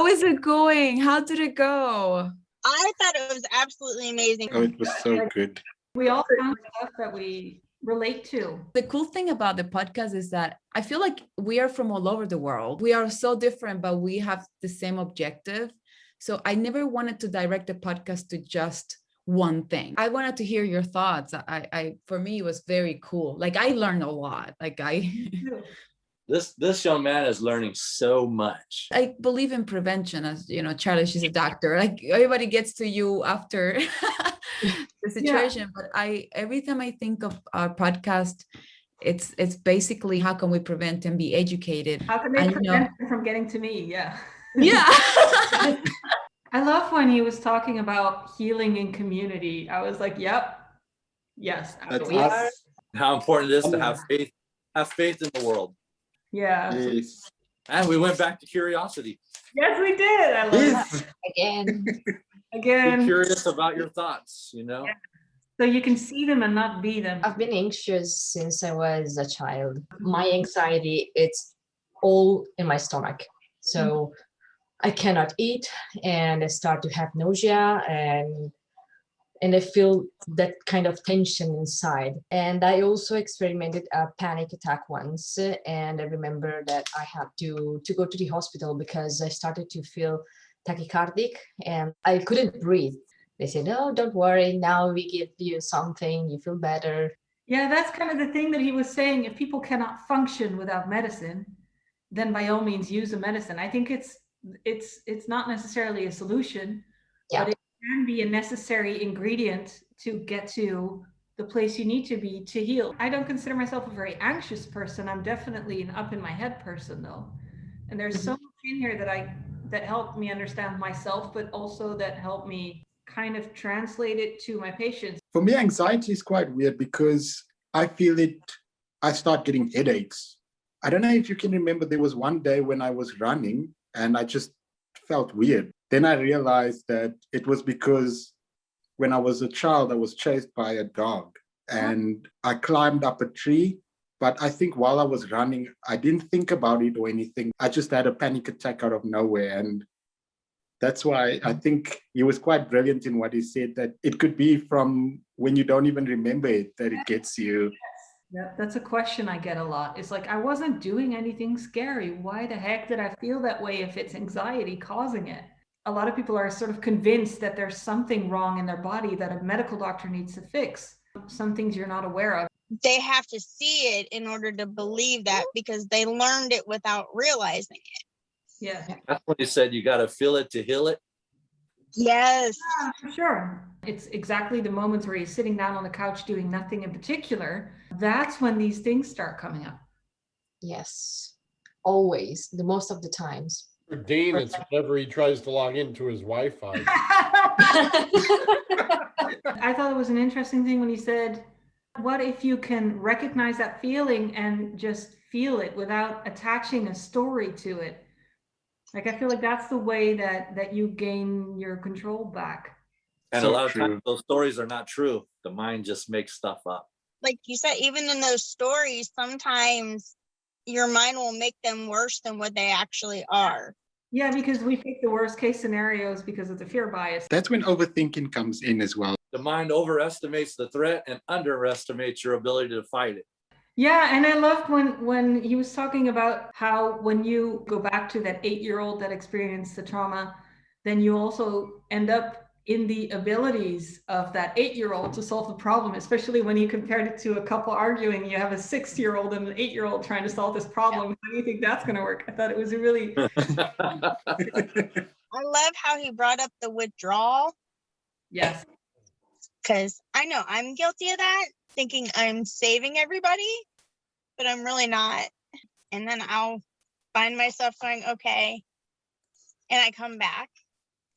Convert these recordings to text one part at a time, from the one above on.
How is it going? How did it go? I thought it was absolutely amazing. Oh, it was so good. We all found stuff that we relate to. The cool thing about the podcast is that I feel like we are from all over the world. We are so different, but we have the same objective. So I never wanted to direct the podcast to just one thing. I wanted to hear your thoughts. I for me, it was very cool. Like I learned a lot. This young man is learning so much. I believe in prevention, as you know, Charlie, she's a doctor. Like everybody gets to you after the situation. But every time I think of our podcast, it's basically how can we prevent and be educated? How can they prevent them from getting to me? Yeah. Yeah. I love when he was talking about healing in community. I was like, yep. Yes. That's us. How important it is to have faith in the world. Yeah. Yes. And we went back to curiosity. Yes, we did. I love that. Again. Be curious about your thoughts, you know? Yeah. So you can see them and not be them. I've been anxious since I was a child. My anxiety, it's all in my stomach. So I cannot eat and I start to have nausea and I feel that kind of tension inside. And I also experimented a panic attack once. And I remember that I had to go to the hospital because I started to feel tachycardic and I couldn't breathe. They said, "Oh, don't worry. Now we give you something, you feel better." Yeah, that's kind of the thing that he was saying. If people cannot function without medicine, then by all means use a medicine. I think it's not necessarily a solution, but it can be a necessary ingredient to get to the place you need to be to heal. I don't consider myself a very anxious person. I'm definitely an up in my head person though. And there's so much in here that helped me understand myself, but also that helped me kind of translate it to my patients. For me, anxiety is quite weird because I feel I start getting headaches. I don't know if you can remember, there was one day when I was running and I just felt weird. Then I realized that it was because when I was a child, I was chased by a dog and I climbed up a tree. But I think while I was running, I didn't think about it or anything. I just had a panic attack out of nowhere. And that's why I think he was quite brilliant in what he said, that it could be from when you don't even remember it, that it gets you. Yeah, that's a question I get a lot. It's like, I wasn't doing anything scary. Why the heck did I feel that way if it's anxiety causing it? A lot of people are sort of convinced that there's something wrong in their body that a medical doctor needs to fix. Some things you're not aware of. They have to see it in order to believe that because they learned it without realizing it. Yeah. That's what he said. You got to feel it to heal it. Yes. Yeah, for sure. It's exactly the moments where he's sitting down on the couch doing nothing in particular. That's when these things start coming up. Yes. Always. The most of the times. For Dayne, it's whenever he tries to log into his Wi-Fi. I thought it was an interesting thing when he said, what if you can recognize that feeling and just feel it without attaching a story to it? Like, I feel like that's the way that you gain your control back. And So a lot of true. times those stories are not true. The mind just makes stuff up. Like you said, even in those stories, sometimes your mind will make them worse than what they actually are. Yeah, because we pick the worst case scenarios because of the fear bias. That's when overthinking comes in as well. The mind overestimates the threat and underestimates your ability to fight it. Yeah, and I loved when he was talking about how when you go back to that 8-year-old that experienced the trauma, then you also end up in the abilities of that 8-year-old to solve the problem, especially when you compared it to a couple arguing. You have a 6-year-old and an 8-year-old trying to solve this problem. How do you think that's going to work? I thought it was a really... I love how he brought up the withdrawal. Yes. Because I know I'm guilty of that, thinking I'm saving everybody, but I'm really not. And then I'll find myself going, okay. And I come back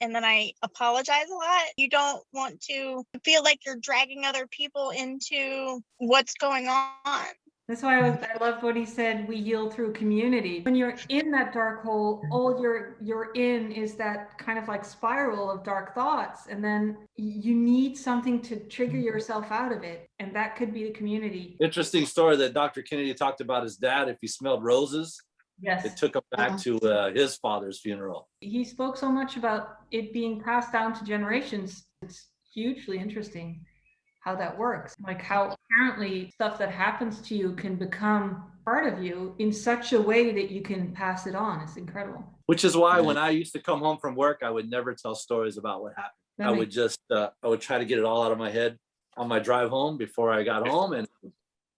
and then I apologize a lot. You don't want to feel like you're dragging other people into what's going on. That's why I loved what he said, we heal through community. When you're in that dark hole, all you're in is that kind of like spiral of dark thoughts. And then you need something to trigger yourself out of it. And that could be the community. Interesting story that Dr. Kennedy talked about his dad. If he smelled roses, Yes. It took him back to his father's funeral. He spoke so much about it being passed down to generations. It's hugely interesting how that works. Like how apparently stuff that happens to you can become part of you in such a way that you can pass it on. It's incredible. Which is why when I used to come home from work, I would never tell stories about what happened. I would just, I would try to get it all out of my head on my drive home before I got home, and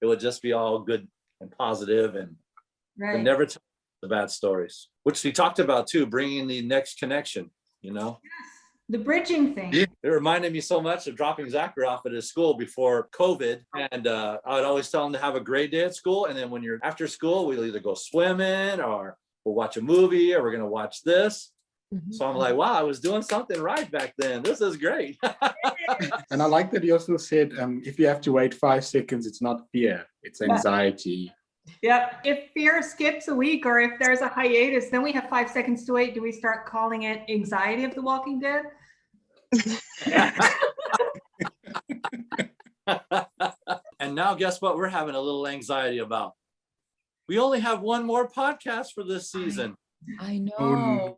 it would just be all good and positive, and never tell the bad stories, which we talked about too, bringing the next connection, you know? Yes, the bridging thing. It reminded me so much of dropping Zachary off at his school before COVID. And I would always tell him to have a great day at school. And then when you're after school, we'll either go swimming or we'll watch a movie or we're going to watch this. So I'm like, wow, I was doing something right back then. This is great. And I like that he also said, if you have to wait 5 seconds, it's not fear, it's anxiety. Yep. If fear skips a week or if there's a hiatus, then we have 5 seconds to wait. Do we start calling it anxiety of the Walking Dead? And now guess what we're having a little anxiety about? We only have one more podcast for this season. I know.